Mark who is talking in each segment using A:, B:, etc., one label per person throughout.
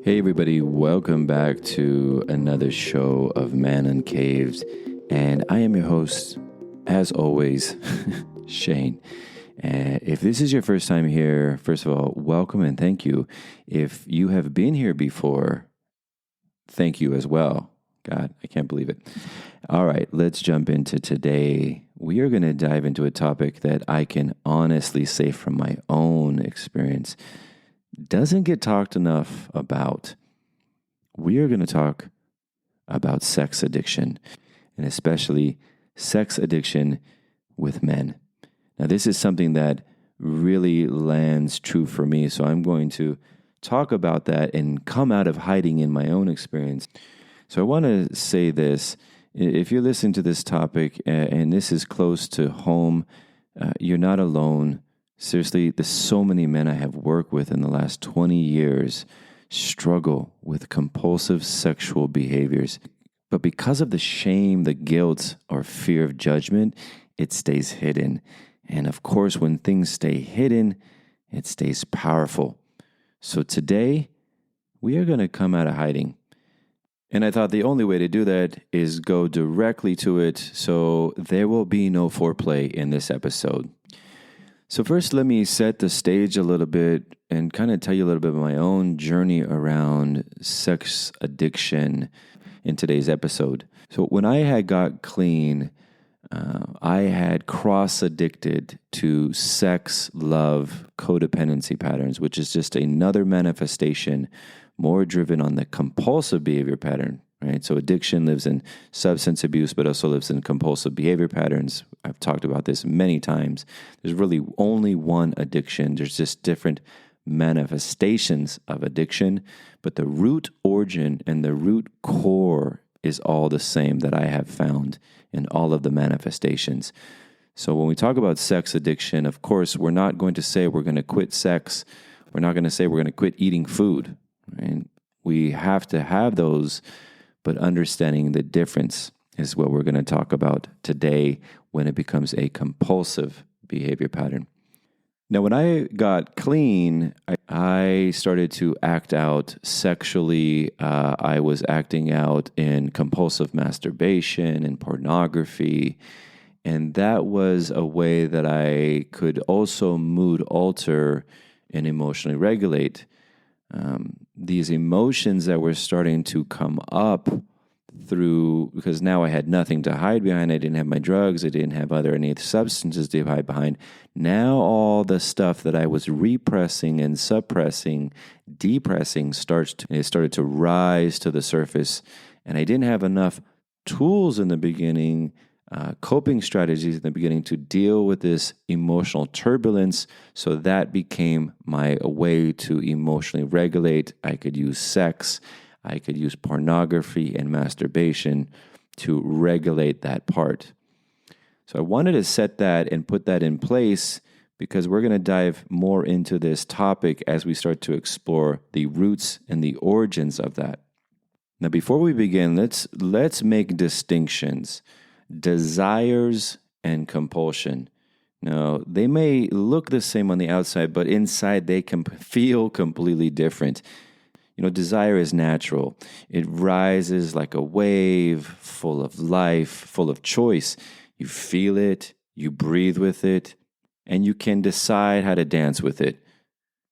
A: Hey everybody, welcome back to another show of Man Uncaved, and I am your host, as always, Shane. If this is your first time here, first of all, welcome and thank you. If you have been here before, thank you as well. God, I can't believe it. All right, let's jump into today. We are going to dive into a topic that I can honestly say from my own experience doesn't get talked enough about. We are going to talk about sex addiction, and especially sex addiction with men. Now, this is something that really lands true for me, so I'm going to talk about that and come out of hiding in my own experience. So I want to say this. If you're listening to this topic and this is close to home, you're not alone. Seriously, there's so many men I have worked with in the last 20 years struggle with compulsive sexual behaviors. But because of the shame, the guilt, or fear of judgment, it stays hidden. And of course, when things stay hidden, it stays powerful. So today, we are going to come out of hiding. And I thought the only way to do that is go directly to it, so there will be no foreplay in this episode. So first, let me set the stage a little bit and kind of tell you a little bit about my own journey around sex addiction in today's episode. So when I had got clean, I had cross-addicted to sex, love, codependency patterns, which is just another manifestation more driven on the compulsive behavior pattern, right? So addiction lives in substance abuse, but also lives in compulsive behavior patterns. I've talked about this many times. There's really only one addiction. There's just different manifestations of addiction, but the root origin and the root core is all the same that I have found in all of the manifestations. So when we talk about sex addiction, of course, we're not going to say we're going to quit sex. We're not going to say we're going to quit eating food. Right? We have to have those, but understanding the difference is what we're going to talk about today when it becomes a compulsive behavior pattern. Now, when I got clean, I started to act out sexually. I was acting out in compulsive masturbation and pornography. And that was a way that I could also mood alter and emotionally regulate. These emotions that were starting to come up through, because now I had nothing to hide behind. I didn't have my drugs. I didn't have any substances to hide behind. Now all the stuff that I was repressing and suppressing, depressing, started to rise to the surface. And I didn't have enough tools in the beginning, coping strategies in the beginning to deal with this emotional turbulence. So that became my way to emotionally regulate. I could use sex. I could use pornography and masturbation to regulate that part. So I wanted to set that and put that in place because we're going to dive more into this topic as we start to explore the roots and the origins of that. Now, before we begin, let's make distinctions. Desires and compulsion. Now, they may look the same on the outside, but inside they can feel completely different. You know, desire is natural. It rises like a wave, full of life, full of choice. You feel it, you breathe with it, and you can decide how to dance with it.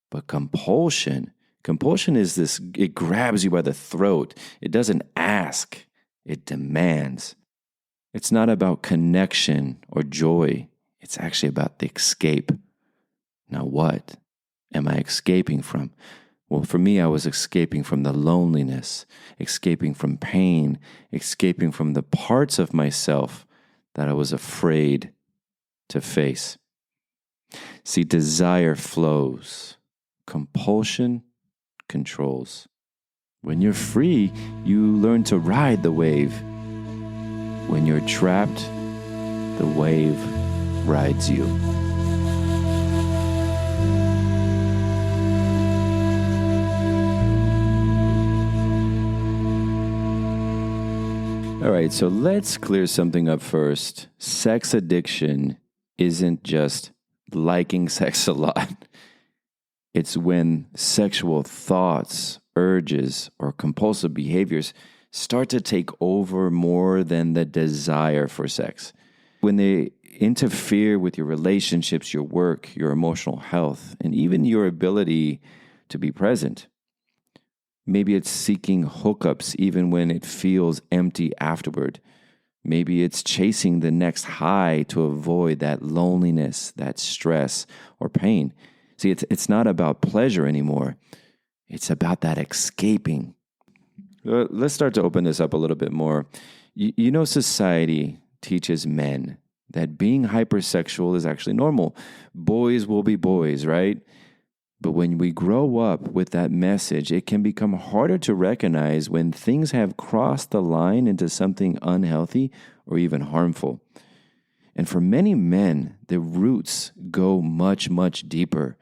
A: But compulsion is this, it grabs you by the throat. It doesn't ask, it demands. It's not about connection or joy. It's actually about the escape. Now, what am I escaping from? Well, for me, I was escaping from the loneliness, escaping from pain, escaping from the parts of myself that I was afraid to face. See, desire flows. Compulsion controls. When you're free, you learn to ride the wave. When you're trapped, the wave rides you. All right, so let's clear something up first. Sex addiction isn't just liking sex a lot. It's when sexual thoughts, urges or compulsive behaviors start to take over more than the desire for sex. When they interfere with your relationships, your work, your emotional health, and even your ability to be present. Maybe it's seeking hookups even when it feels empty afterward. Maybe it's chasing the next high to avoid that loneliness, that stress, or pain. See, it's not about pleasure anymore. It's about that escaping. Let's start to open this up a little bit more. You know, society teaches men that being hypersexual is actually normal. Boys will be boys, right? But when we grow up with that message, it can become harder to recognize when things have crossed the line into something unhealthy or even harmful. And for many men, the roots go much, much deeper.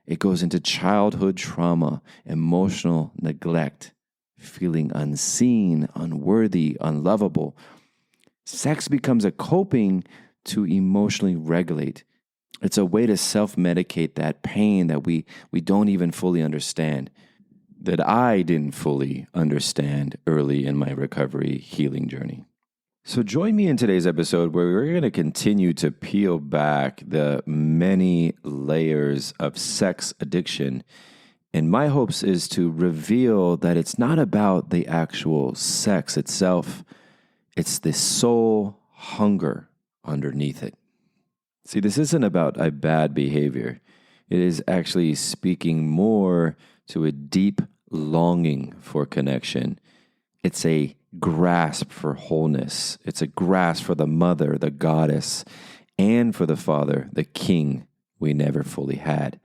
A: It goes into childhood trauma, emotional neglect, feeling unseen, unworthy, unlovable. Sex becomes a coping to emotionally regulate. It's a way to self-medicate that pain that we don't even fully understand, that I didn't fully understand early in my recovery healing journey. So join me in today's episode where we're going to continue to peel back the many layers of sex addiction. And my hopes is to reveal that it's not about the actual sex itself. It's the soul hunger underneath it. See, this isn't about a bad behavior. It is actually speaking more to a deep longing for connection. It's a grasp for wholeness. It's a grasp for the mother, the goddess, and for the father, the king we never fully had.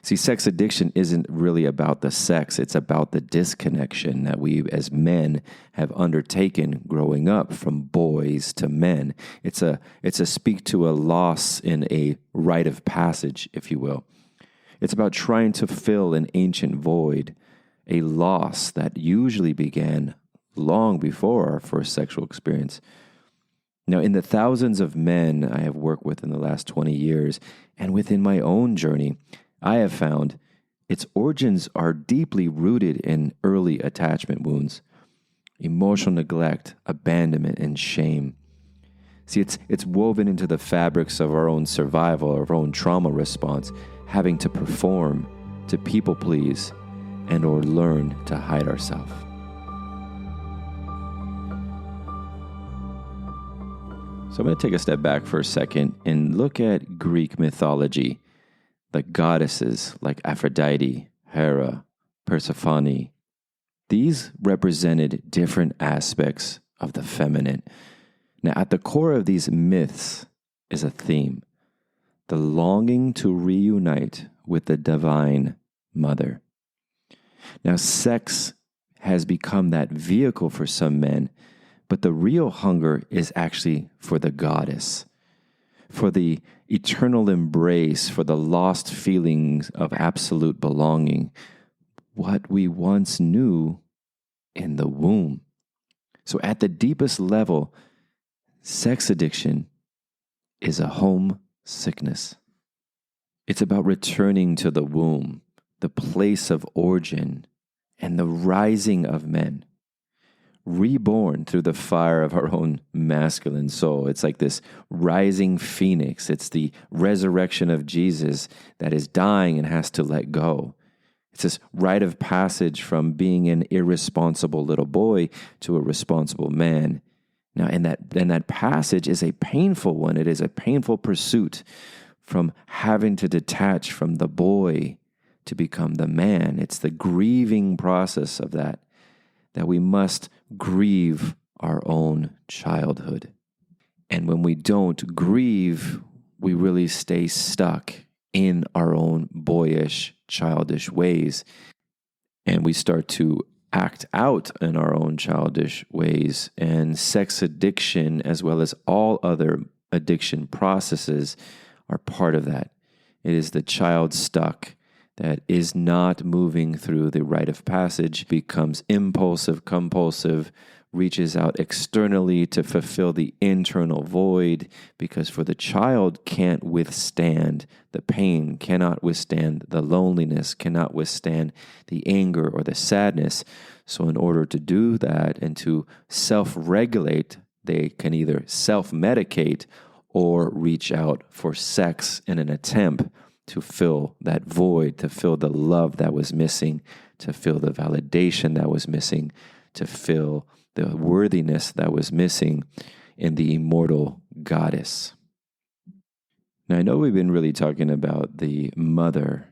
A: See, sex addiction isn't really about the sex. It's about the disconnection that we as men have undertaken growing up from boys to men. It's a speak to a loss in a rite of passage, if you will. It's about trying to fill an ancient void, a loss that usually began long before our first sexual experience. Now, in the thousands of men I have worked with in the last 20 years, and within my own journey, I have found its origins are deeply rooted in early attachment wounds, emotional neglect, abandonment, and shame. See, it's woven into the fabrics of our own survival, our own trauma response, having to perform, to people please, and or learn to hide ourselves. So I'm going to take a step back for a second and look at Greek mythology. The goddesses like Aphrodite, Hera, Persephone. These represented different aspects of the feminine. Now, at the core of these myths is a theme, the longing to reunite with the divine mother. Now, sex has become that vehicle for some men, but the real hunger is actually for the goddess, for the eternal embrace, for the lost feelings of absolute belonging, what we once knew in the womb. So at the deepest level, sex addiction is a home sickness. It's about returning to the womb, the place of origin, and the rising of men. Reborn through the fire of our own masculine soul. It's like this rising phoenix. It's the resurrection of Jesus that is dying and has to let go. It's this rite of passage from being an irresponsible little boy to a responsible man. Now, and that passage is a painful one. It is a painful pursuit from having to detach from the boy to become the man. It's the grieving process of that we must grieve our own childhood. And when we don't grieve, we really stay stuck in our own boyish, childish ways. And we start to act out in our own childish ways. And sex addiction, as well as all other addiction processes, are part of that. It is the child stuck that is not moving through the rite of passage, becomes impulsive, compulsive, reaches out externally to fulfill the internal void, because for the child can't withstand the pain, cannot withstand the loneliness, cannot withstand the anger or the sadness. So in order to do that and to self-regulate, they can either self-medicate or reach out for sex in an attempt to fill that void, to fill the love that was missing, to fill the validation that was missing, to fill the worthiness that was missing in the immortal goddess. Now, I know we've been really talking about the mother,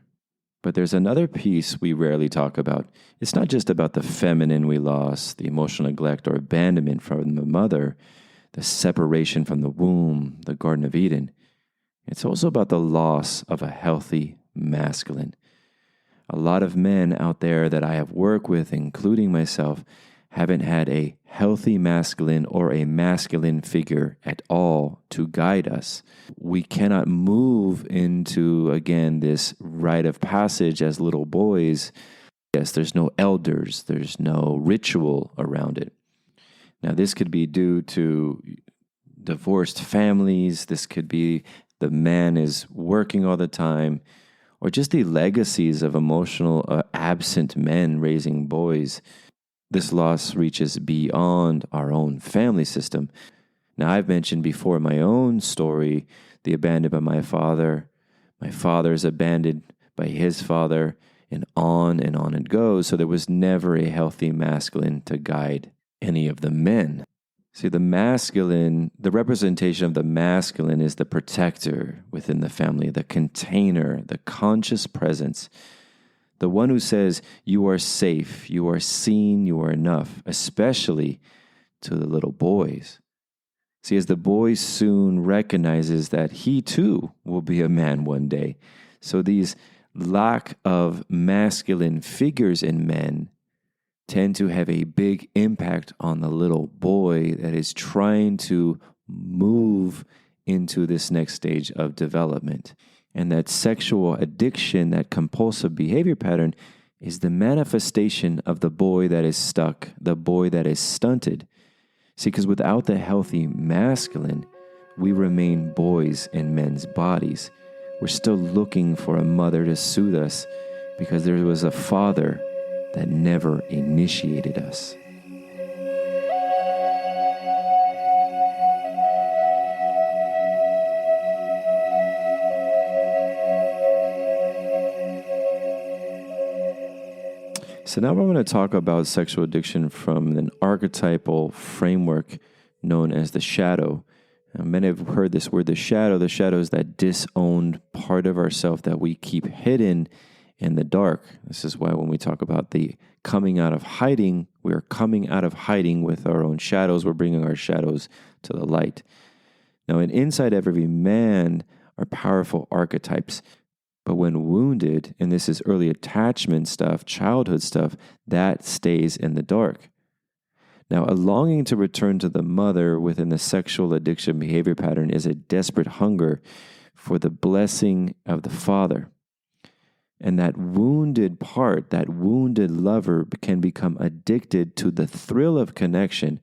A: but there's another piece we rarely talk about. It's not just about the feminine we lost, the emotional neglect or abandonment from the mother, the separation from the womb, the Garden of Eden. It's also about the loss of a healthy masculine. A lot of men out there that I have worked with, including myself, haven't had a healthy masculine or a masculine figure at all to guide us. We cannot move into, again, this rite of passage as little boys. Yes, there's no elders, there's no ritual around it. Now, this could be due to divorced families. This could be the man is working all the time, or just the legacies of emotional absent men raising boys. This loss reaches beyond our own family system. Now, I've mentioned before my own story, the abandonment by my father. My father's abandoned by his father, and on it goes. So there was never a healthy masculine to guide any of the men. See, the masculine, the representation of the masculine is the protector within the family, the container, the conscious presence, the one who says, you are safe, you are seen, you are enough, especially to the little boys. See, as the boy soon recognizes that he too will be a man one day. So these lack of masculine figures in men tend to have a big impact on the little boy that is trying to move into this next stage of development. And that sexual addiction, that compulsive behavior pattern, is the manifestation of the boy that is stuck, the boy that is stunted. See, because without the healthy masculine, we remain boys in men's bodies. We're still looking for a mother to soothe us because there was a father that never initiated us. So now we're going to talk about sexual addiction from an archetypal framework known as the shadow. Many have heard this word, the shadow. The shadow is that disowned part of ourselves that we keep hidden in the dark. This is why when we talk about the coming out of hiding, we are coming out of hiding with our own shadows. We're bringing our shadows to the light. Now, inside every man are powerful archetypes. But when wounded, and this is early attachment stuff, childhood stuff, that stays in the dark. Now, a longing to return to the mother within the sexual addiction behavior pattern is a desperate hunger for the blessing of the father. And that wounded part, that wounded lover can become addicted to the thrill of connection,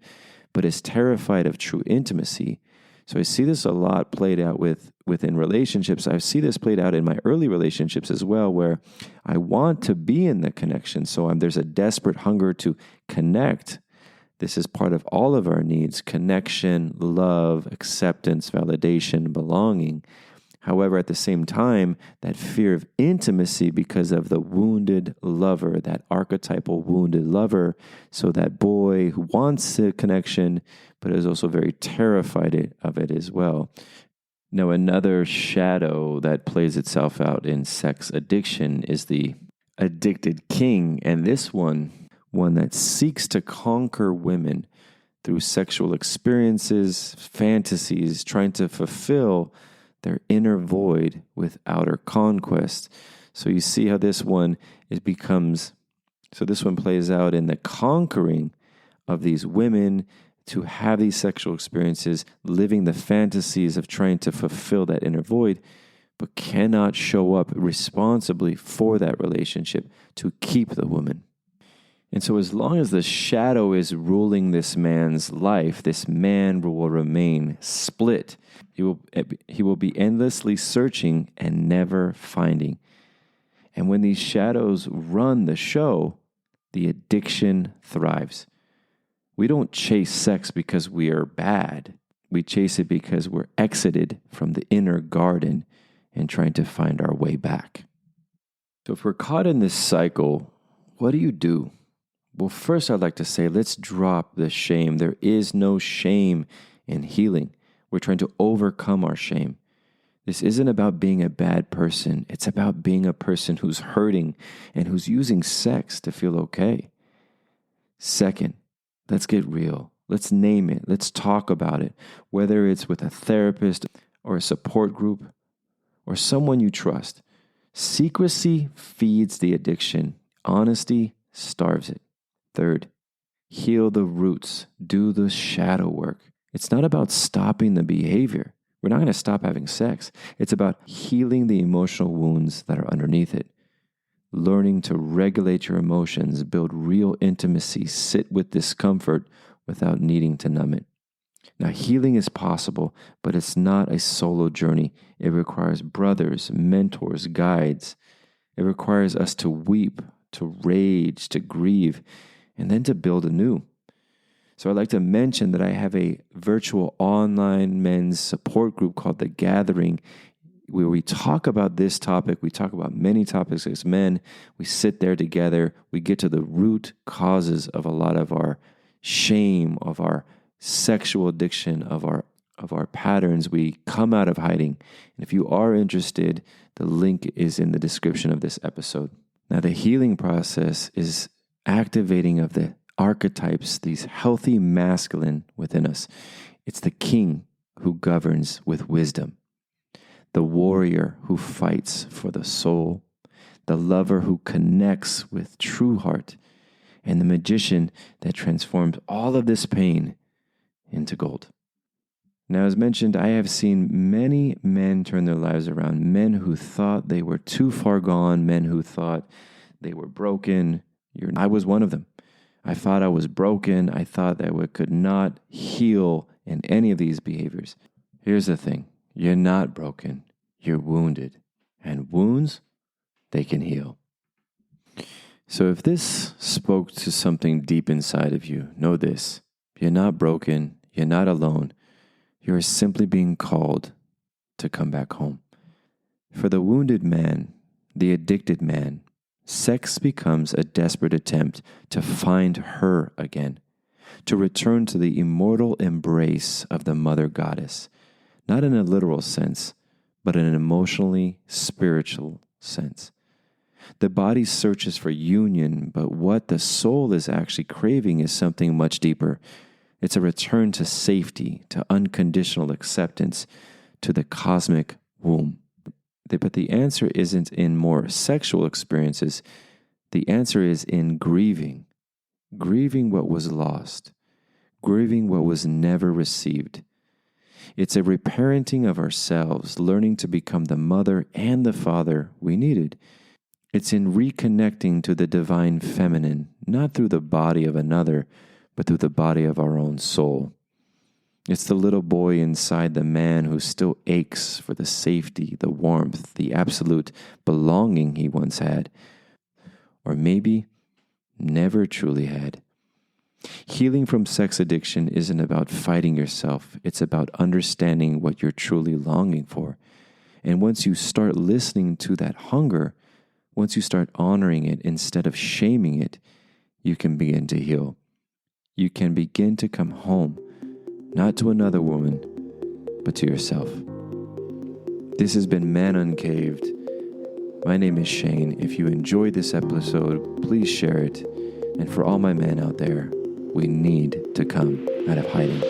A: but is terrified of true intimacy. So I see this a lot played out within relationships. I see this played out in my early relationships as well, where I want to be in the connection. So there's a desperate hunger to connect. This is part of all of our needs: connection, love, acceptance, validation, belonging. However, at the same time, that fear of intimacy because of the wounded lover, that archetypal wounded lover. So that boy who wants a connection, but is also very terrified of it as well. Now, another shadow that plays itself out in sex addiction is the addicted king. And this one that seeks to conquer women through sexual experiences, fantasies, trying to fulfill their inner void with outer conquest. So you see how this one this one plays out in the conquering of these women to have these sexual experiences, living the fantasies of trying to fulfill that inner void, but cannot show up responsibly for that relationship to keep the woman. And so as long as the shadow is ruling this man's life, this man will remain split. He will be endlessly searching and never finding. And when these shadows run the show, the addiction thrives. We don't chase sex because we are bad. We chase it because we're exited from the inner garden and trying to find our way back. So if we're caught in this cycle, what do? Well, first I'd like to say, let's drop the shame. There is no shame in healing. We're trying to overcome our shame. This isn't about being a bad person. It's about being a person who's hurting and who's using sex to feel okay. Second, let's get real. Let's name it. Let's talk about it. Whether it's with a therapist or a support group or someone you trust. Secrecy feeds the addiction. Honesty starves it. Third, heal the roots. Do the shadow work. It's not about stopping the behavior. We're not going to stop having sex. It's about healing the emotional wounds that are underneath it. Learning to regulate your emotions, build real intimacy, sit with discomfort without needing to numb it. Now, healing is possible, but it's not a solo journey. It requires brothers, mentors, guides. It requires us to weep, to rage, to grieve, and then to build anew. So I'd like to mention that I have a virtual online men's support group called The Gathering, where we talk about this topic. We talk about many topics as men. We sit there together. We get to the root causes of a lot of our shame, of our sexual addiction, of our patterns. We come out of hiding. And if you are interested, the link is in the description of this episode. Now, the healing process is activating of the archetypes, these healthy masculine within us. It's the king who governs with wisdom, the warrior who fights for the soul, the lover who connects with true heart, and the magician that transforms all of this pain into gold. Now, as mentioned, I have seen many men turn their lives around, men who thought they were too far gone, men who thought they were broken. I was one of them. I thought I was broken. I thought that we could not heal in any of these behaviors. Here's the thing. You're not broken. You're wounded. And wounds, they can heal. So if this spoke to something deep inside of you, know this. You're not broken. You're not alone. You are simply being called to come back home. For the wounded man, the addicted man, sex becomes a desperate attempt to find her again, to return to the immortal embrace of the mother goddess, not in a literal sense, but in an emotionally spiritual sense. The body searches for union, but what the soul is actually craving is something much deeper. It's a return to safety, to unconditional acceptance, to the cosmic womb. But the answer isn't in more sexual experiences. The answer is in grieving. Grieving what was lost. Grieving what was never received. It's a reparenting of ourselves, learning to become the mother and the father we needed. It's in reconnecting to the divine feminine, not through the body of another, but through the body of our own soul. It's the little boy inside the man who still aches for the safety, the warmth, the absolute belonging he once had, or maybe never truly had. Healing from sex addiction isn't about fighting yourself. It's about understanding what you're truly longing for. And once you start listening to that hunger, once you start honoring it instead of shaming it, you can begin to heal. You can begin to come home, not to another woman, but to yourself. This has been Man Uncaved. My name is Shane. If you enjoyed this episode, please share it. And for all my men out there, we need to come out of hiding.